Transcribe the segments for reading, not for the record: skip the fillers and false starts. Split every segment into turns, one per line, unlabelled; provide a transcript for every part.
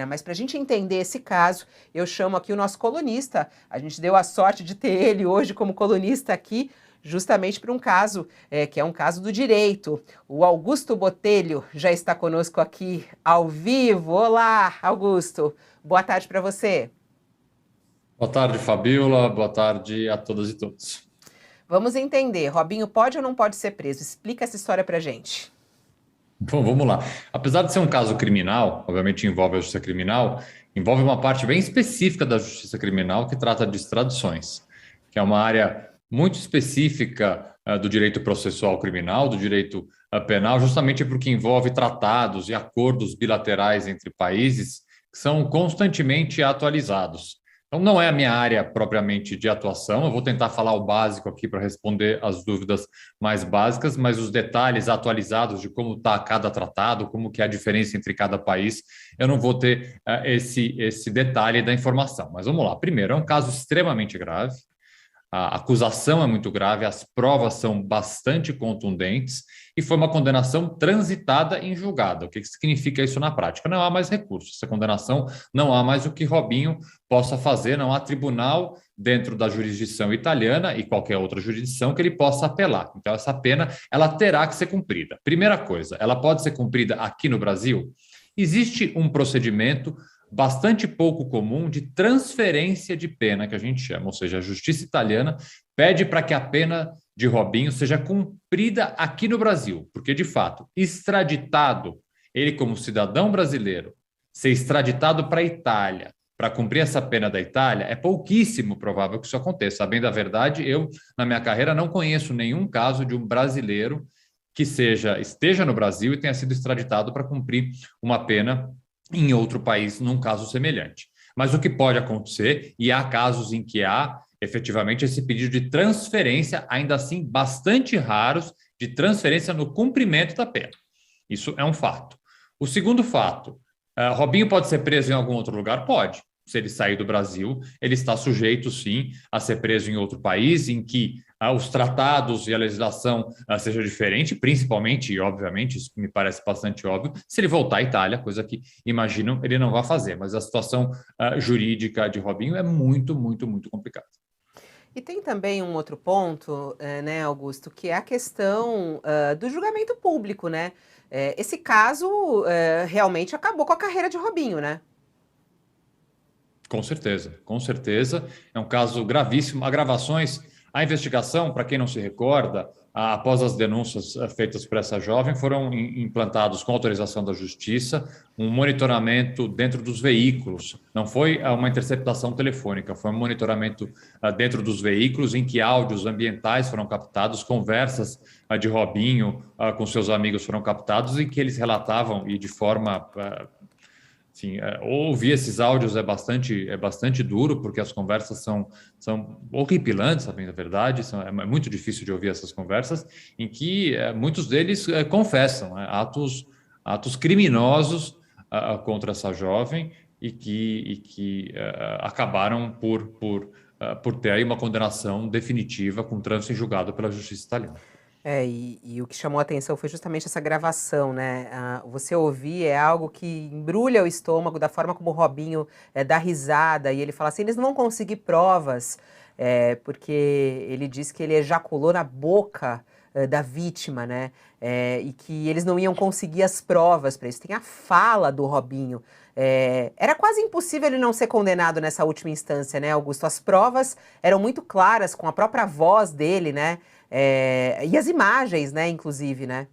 Mas para a gente entender esse caso, eu chamo aqui o nosso colunista. A gente deu a sorte de ter ele hoje como colunista aqui, justamente para um caso que é um caso do direito. O Augusto Botelho já está conosco aqui ao vivo. Olá, Augusto. Boa tarde para você.
Boa tarde, Fabiola. Boa tarde a todas e todos.
Vamos entender. Robinho pode ou não pode ser preso? Explica essa história para gente.
Bom, vamos lá. Apesar de ser um caso criminal, obviamente envolve a justiça criminal, envolve uma parte bem específica da justiça criminal que trata de extradições, que é uma área muito específica do direito processual criminal, do direito penal, justamente porque envolve tratados e acordos bilaterais entre países que são constantemente atualizados. Então, não é a minha área propriamente de atuação, eu vou tentar falar o básico aqui para responder as dúvidas mais básicas, mas os detalhes atualizados de como está cada tratado, como que é a diferença entre cada país, eu não vou ter esse detalhe da informação. Mas vamos lá. Primeiro, é um caso extremamente grave. A acusação é muito grave, as provas são bastante contundentes e foi uma condenação transitada em julgado. O que significa isso na prática? Não há mais recurso. Essa condenação não há mais o que Robinho possa fazer, não há tribunal dentro da jurisdição italiana e qualquer outra jurisdição que ele possa apelar. Então, essa pena ela terá que ser cumprida. Primeira coisa, ela pode ser cumprida aqui no Brasil? Existe um procedimento bastante pouco comum de transferência de pena, que a gente chama, ou seja, a justiça italiana pede para que a pena de Robinho seja cumprida aqui no Brasil, porque, de fato, extraditado, ele como cidadão brasileiro, ser extraditado para a Itália, para cumprir essa pena da Itália, é pouquíssimo provável que isso aconteça. A bem da verdade, eu, na minha carreira, não conheço nenhum caso de um brasileiro que esteja no Brasil e tenha sido extraditado para cumprir uma pena em outro país, num caso semelhante. Mas o que pode acontecer, e há casos em que há efetivamente esse pedido de transferência, ainda assim bastante raros, de transferência no cumprimento da pena. Isso é um fato. O segundo fato, Robinho pode ser preso em algum outro lugar? Pode. Se ele sair do Brasil, ele está sujeito, sim, a ser preso em outro país em que os tratados e a legislação sejam diferentes, principalmente, e obviamente, isso me parece bastante óbvio, se ele voltar à Itália, coisa que, imagino, ele não vai fazer. Mas a situação jurídica de Robinho é muito, muito, muito complicada.
E tem também um outro ponto, né, Augusto, que é a questão do julgamento público, né? Esse caso realmente acabou com a carreira de Robinho, né?
Com certeza, com certeza. É um caso gravíssimo. Agravações, a investigação, para quem não se recorda, após as denúncias feitas por essa jovem, foram implantados, com autorização da Justiça, um monitoramento dentro dos veículos. Não foi uma interceptação telefônica, foi um monitoramento dentro dos veículos, em que áudios ambientais foram captados, conversas de Robinho com seus amigos foram captados e que eles relatavam, e de forma sim, ouvir esses áudios é bastante duro, porque as conversas são horripilantes, a bem da verdade, é muito difícil de ouvir essas conversas, em que muitos deles confessam atos criminosos contra essa jovem e que acabaram por ter aí uma condenação definitiva com trânsito em julgado pela justiça italiana.
E o que chamou a atenção foi justamente essa gravação, né? Você ouvir é algo que embrulha o estômago, da forma como o Robinho dá risada, e ele fala assim, eles não vão conseguir provas, porque ele diz que ele ejaculou na boca da vítima, né? E que eles não iam conseguir as provas para isso. Tem a fala do Robinho. Era quase impossível ele não ser condenado nessa última instância, né, Augusto? As provas eram muito claras, com a própria voz dele, né? E as imagens, né, inclusive, né?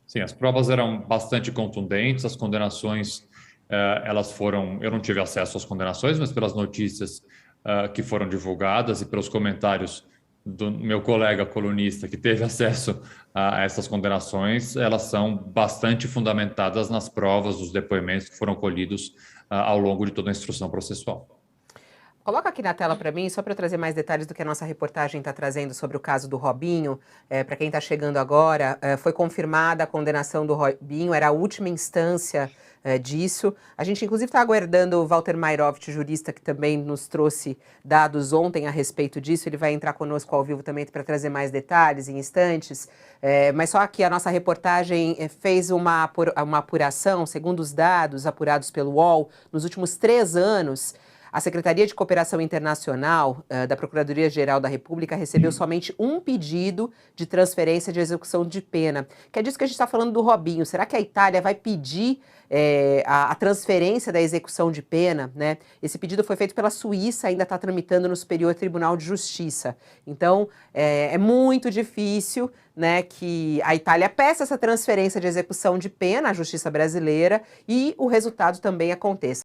Sim, as provas eram bastante contundentes, as condenações, elas foram, eu não tive acesso às condenações, mas pelas notícias que foram divulgadas e pelos comentários do meu colega colunista que teve acesso a essas condenações, elas são bastante fundamentadas nas provas, dos depoimentos que foram colhidos ao longo de toda a instrução processual.
Coloca aqui na tela para mim, só para eu trazer mais detalhes do que a nossa reportagem está trazendo sobre o caso do Robinho. Para quem está chegando agora, foi confirmada a condenação do Robinho, era a última instância disso. A gente, inclusive, está aguardando o Walter Mairovich, jurista, que também nos trouxe dados ontem a respeito disso. Ele vai entrar conosco ao vivo também para trazer mais detalhes em instantes. Mas só que a nossa reportagem fez uma apuração, segundo os dados apurados pelo UOL, nos últimos 3 anos, a Secretaria de Cooperação Internacional da Procuradoria-Geral da República recebeu somente um pedido de transferência de execução de pena. Que é disso que a gente está falando do Robinho. Será que a Itália vai pedir a transferência da execução de pena, né? Esse pedido foi feito pela Suíça, ainda está tramitando no Superior Tribunal de Justiça. Então, é muito difícil, né, que a Itália peça essa transferência de execução de pena à justiça brasileira e o resultado também aconteça.